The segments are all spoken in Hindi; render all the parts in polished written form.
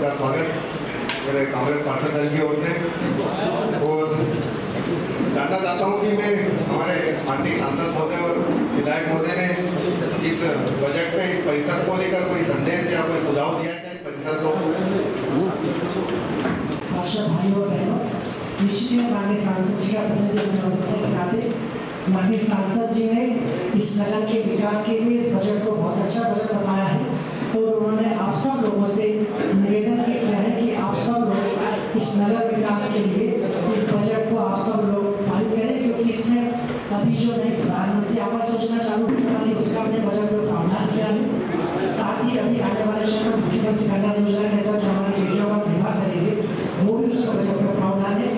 उनका स्वागत मेरे कांग्रेस पार्षद दल की ओर से। और जानना चाहता हूँ कि मैं हमारे माननीय सांसद महोदय और विधायक महोदय ने इस बजट में इस परिषद को लेकर कोई संदेश या कोई सुझाव दिया है इस परिषद को? पार्षद भाई और बहनों, निश्चित ही माननीय सांसद जी का प्रतिनिधित्व के नाते माननीय सांसद जी ने इस नगर के विकास के लिए इस बजट को बहुत अच्छा बजट बताया है और उन्होंने आप सब लोगों से निवेदन किया है कि आप सब लोग इस नगर विकास के लिए इस बजट को आप सब लोग पारित करें, क्योंकि इसमें अभी जो नई प्रधानमंत्री आवास योजना चालू होने वाली उसका अपने बजट में प्रावधान किया है। साथ ही अभी आने वाले समय में मुख्यमंत्री कन्या योजना के तहत जो हमारी बेटियों का विवाह करेंगे वो भी उसका बजट में प्रावधान है।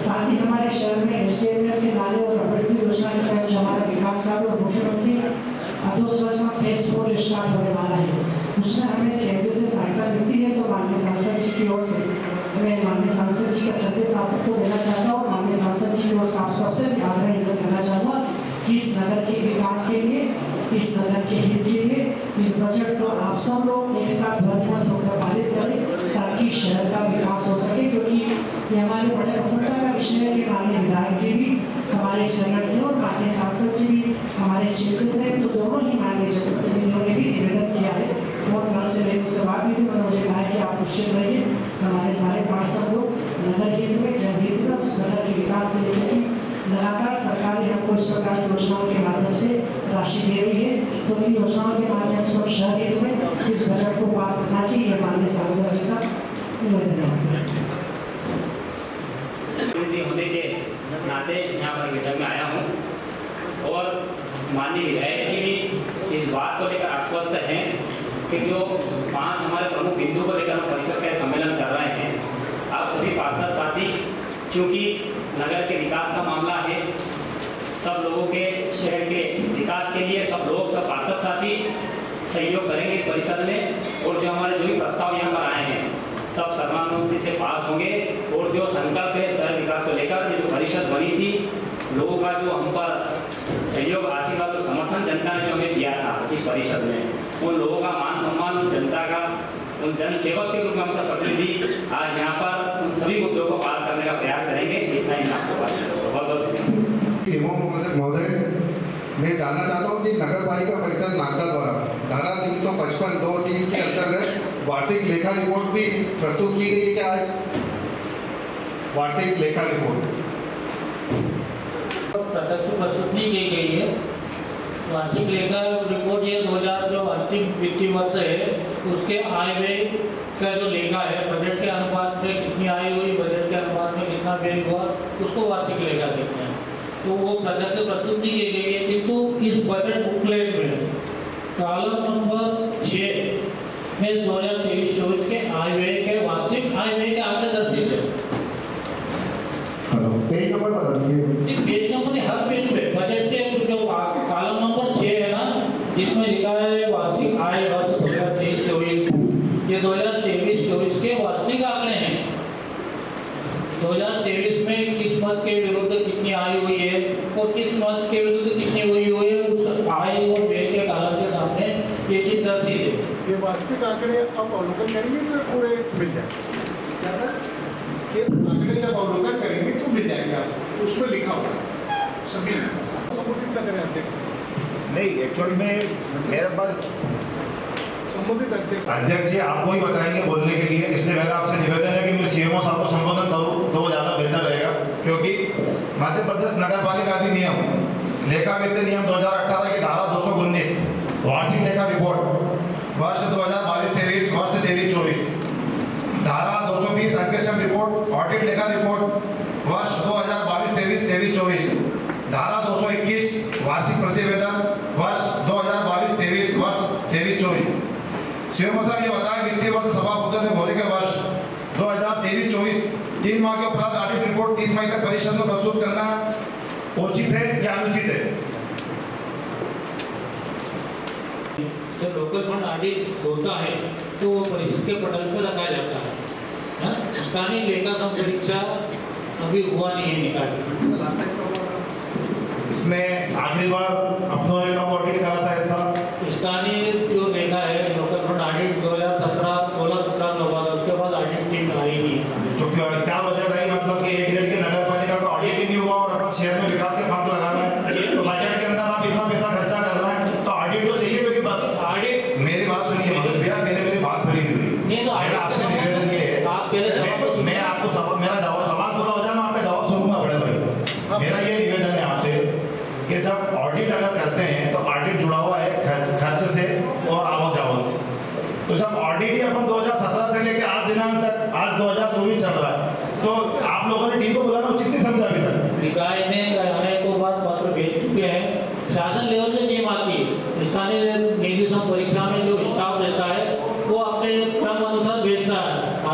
साथ ही हमारे शहर में SDMF के नाले और रबड़ी योजना के तहत जो हमारा विकास कार्य और मुख्यमंत्री अधोसंरचना फेज 4 स्टार्ट होने वाला है, उसमें हमें केंद्र से सहायता मिलती है। तो माननीय सांसद जी की ओर से मैं माननीय सांसद जी का संदेश आप सबको देना चाहता हूँ। माननीय सांसद जी की ओर से आप सबसे भी आग्रह निवेदन करना चाहूँगा कि इस नगर के विकास के लिए, इस नगर के हित के लिए इस बजट को आप सब लोग एक साथ ध्वनिमत होकर पारित करें ताकि शहर का विकास हो सके, क्योंकि ये हमारे बड़े प्रसन्नता का विषय है कि माननीय विधायक जी भी हमारे इस नगर से और माननीय सांसद जी भी हमारे क्षेत्र से, तो दोनों ही माननीय जनप्रतिनिधियों ने भी निवेदन किया है। और कल से मेरी उससे बात हुई थी, मैंने मुझे कहा कि आप निश्चित रहिए हमारे सारे पार्षद लोग नगर हित में, जनहित में, उस नगर के विकास के लिए लगातार सरकार हमको इस प्रकार की योजनाओं के माध्यम से राशि दे रही है, तो इन योजनाओं के माध्यम से हम शहर हित में इस बजट को पास करना चाहिए। यह माननीय सांसद जी का निवेदन है। होने के नाते यहाँ पर बैठक में आया हूँ और माननीय विधायक जी भी इस बात को लेकर आश्वस्त हैं कि जो 5 हमारे प्रमुख बिंदु को लेकर हम परिषद का सम्मेलन कर रहे हैं, आप सभी पार्षद साथी, चूँकि नगर के विकास का मामला है, सब लोगों के शहर के विकास के लिए सब लोग, सब पार्षद साथी सहयोग करेंगे इस परिषद में। और जो हमारे जो भी प्रस्ताव यहाँ पर आए हैं सब सर्वानुमति से पास होंगे। और जो संकल्प है शहर विकास को लेकर, जो परिषद बनी थी, लोगों का जो हम पर सहयोग, आशीर्वाद और समर्थन जनता ने जो हमें दिया था इस परिषद में, उन लोगों का मान सम्मान, उन जनता का, उन जन सेवक के रूप में हम सब प्रतिनिधि आज यहाँ पर उन सभी मुद्दों को पास करने का प्रयास करेंगे। इतना ही आपको बहुत बहुत महोदय, मैं जानना चाहता हूँ कि नगर पालिका परिषद नागदा द्वारा धारा 355(2)(3) के अंतर्गत वार्षिक लेखा रिपोर्ट भी प्रस्तुत की गई है क्या? आज वार्षिक लेखा रिपोर्ट प्रत्यक्ष प्रस्तुत नहीं की गई है। वार्षिक लेखा रिपोर्ट ये 2000 जो अंतिम वित्तीय वर्ष है उसके आय व्यय का जो लेखा है, बजट के अनुपात में कितनी आय हुई, बजट के अनुपात में कितना व्यय हुआ, उसको वार्षिक लेखा कहते हैं। तो वो प्रत्यक्ष प्रस्तुत नहीं की गई है, किंतु इस बजट बुकलेट में कॉलम नंबर 6 में 2023-24 के आय व्यय के वार्षिक आय व्यय के आंकड़े दर्शित है। पेज नंबर बता दीजिए। पेज नंबर नहीं, हर पेज पे बजट के जो कॉलम नंबर 6 है ना, जिसमें लिखा है वार्षिक आय वर्ष 2023-24, ये 2023-24 के वार्षिक आंकड़े हैं। 2023 में किस मत के विरुद्ध कितनी आय हुई है और किस मत के विरुद्ध कितनी हुई है, उस आय और व्यय के कालम के सामने ये चीज दर्शित है। ये वार्षिक आंकड़े आप अवलोकन करेंगे तो पूरे मिल जाएंगे। ये आंकड़े जब अवलोकन करेंगे तो मिल जाएंगे आपको, उसमें लिखा होगा सभी संबोधित करें अध्यक्ष। नहीं, एक्चुअल में मेरे पास संबोधित अध्यक्ष जी आपको ही बताएंगे बोलने के लिए, इसलिए मेरा आपसे निवेदन है कि मैं CMO साहब को संबोधन करूं तो वो ज़्यादा बेहतर रहेगा, क्योंकि मध्य प्रदेश नगर पालिका अधिनियम लेखा वित्त नियम 2018 की धारा 219 वार्षिक लेखा रिपोर्ट वर्ष 2022-23 वर्ष 23-24, धारा 220 अंकेक्षण रिपोर्ट ऑडिट लेखा रिपोर्ट वर्ष 2022-23 23-24, धारा 221 वार्षिक प्रतिवेदन वर्ष 2022-23 वर्ष 23-24। CMO साहब ये बताएं, वित्तीय वर्ष समाप्त होने के वर्ष 2023-24 3 माह के उपरांत ऑडिट रिपोर्ट 30 मई तक परिषद में प्रस्तुत करना उचित है या अनुचित है? जब लोकल फंड ऑडिट होता है तो वो परिषद के पटल पर रखा जाता है। स्थानीय लेखा परीक्षा अभी हुआ नहीं है निकाल। इसमें आखिरी बार अपनों ने कब ऑडिट करा था इसका? स्थानीय जो लेखा है लोकल फंड ऑडिट 2017, 16-17 में हुआ था, उसके बाद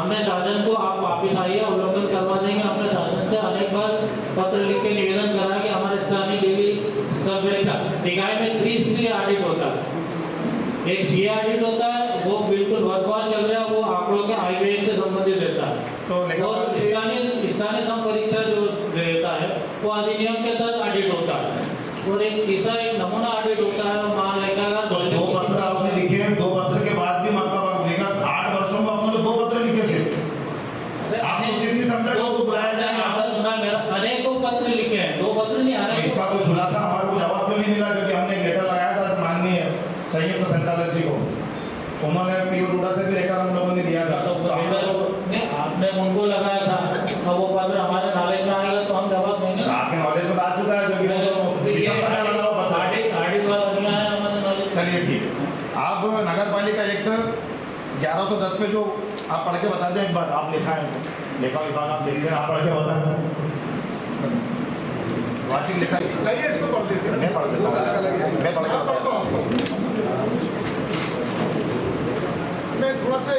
हमने शासन को आप वापिस आइए, अवलोकन करवा देंगे। हमने शासन से अनेक बार पत्र लिख के निवेदन करा कि हमारे स्थानीय निकाय में त्रिस्तरीय ऑडिट होता है। एक सी ऑडिट होता है, वो बिल्कुल वर्षवार चल रहा है, वो आंकड़ों के आय व्यय से संबंधित रहता है। तो और स्थानीय सम परीक्षा जो रहता है वो अधिनियम के तहत ऑडिट होता है। और एक तीसरा एक नमूना ऑडिट होता है महालेखाकार। तो 2 पत्र आपने लिखे हैं, 2 पत्र के बाद भी मतलब आप विगत 8 वर्षों में आपने 2 पत्र लिखे थे। आपने उचित नहीं समझा कि उनको बुलाया जाएगा? आपने सुना मेरा, अनेकों पत्र लिखे हैं, 2 पत्र नहीं तो अनेक। इसका कोई खुलासा हमारे को जवाब क्यों नहीं मिला? क्योंकि हमने एक लेटर लगाया था माननीय संयुक्त संचालक जी को, उन्होंने पीयू डूडा से भी लेकर हम लोगों ने दिया था। तो हम लोग नहीं, आपने उनको लगाया था, अब वो पत्र हमारे नॉलेज में आएगा तो हम जवाब देंगे। आपके नॉलेज में आ चुका है, जो चलिए ठीक है। आप नगर पालिका एक्ट 1110 पे जो आप पढ़ के बता दें एक बार, आप लिखा है लेखा विभाग, आप लिख रहे हैं, आप पढ़ के बताएं। वार्षिक लेखा लाइए इसको पढ़ देते हैं। मैं पढ़ देता हूँ, मैं पढ़ के बताता हूँ। मैं थोड़ा सा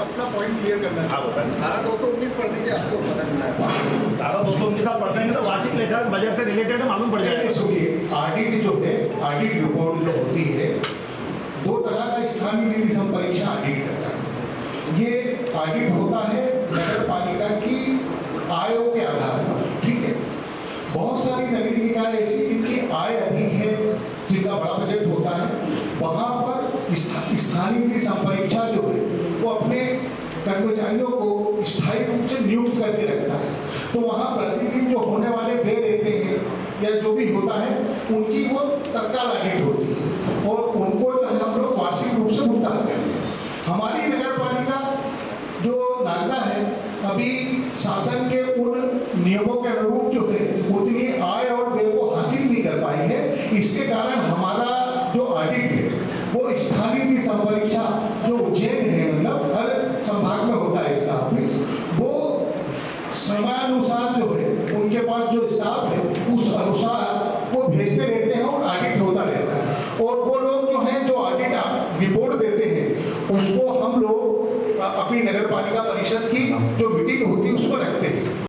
अपना पॉइंट क्लियर करना हाँ बताएं। सारा 219 पढ़ दीजिए, आपको पता चला है। धारा 219 आप पढ़ते हैं तो वार्षिक लेखा बजट से रिलेटेड मालूम पड़ जाएगा। सुनिए, ऑडिट जो है, ऑडिट रिपोर्ट जो होती है, 2 तरह का स्थानीय निधि संपरीक्षा ऑडिट करता है। ये ऑडिट होता है नगर पालिका की आयों के आधार पर, ठीक है। बहुत सारी नगरीय निकाय ऐसी जिनकी आय अधिक है, जिनका बड़ा बजट होता है, वहाँ पर स्थानीय निधि संपरीक्षा जो है वो अपने कर्मचारियों को स्थायी रूप से नियुक्त करके रखता है। तो वहाँ प्रतिदिन जो होने वाले व्यय रहते हैं या जो भी होता है, उनकी वो तत्काल ऑडिट होती है और उनको जो है हम लोग वार्षिक रूप से भुगतान करते हैं। हमारी नगर पालिका जो नागदा है, अभी शासन के उन नियमों के अनुरूप जो है उतनी आय और व्यय को हासिल नहीं कर पाई है। इसके कारण हमारा जो ऑडिट है वो स्थानीय निधि संपरीक्षा जो उज्जैन है, मतलब हर संभाग में होता है इसका ऑफिस, वो समयानुसार जो है उनके पास जो स्टाफ है उस अनुसार वो भेजते रहते हैं और ऑडिट होता रहता है। और वो लोग जो हैं जो ऑडिट रिपोर्ट देते हैं उसको हम लोग अपनी नगर पालिका परिषद की जो मीटिंग होती है उसको रखते हैं।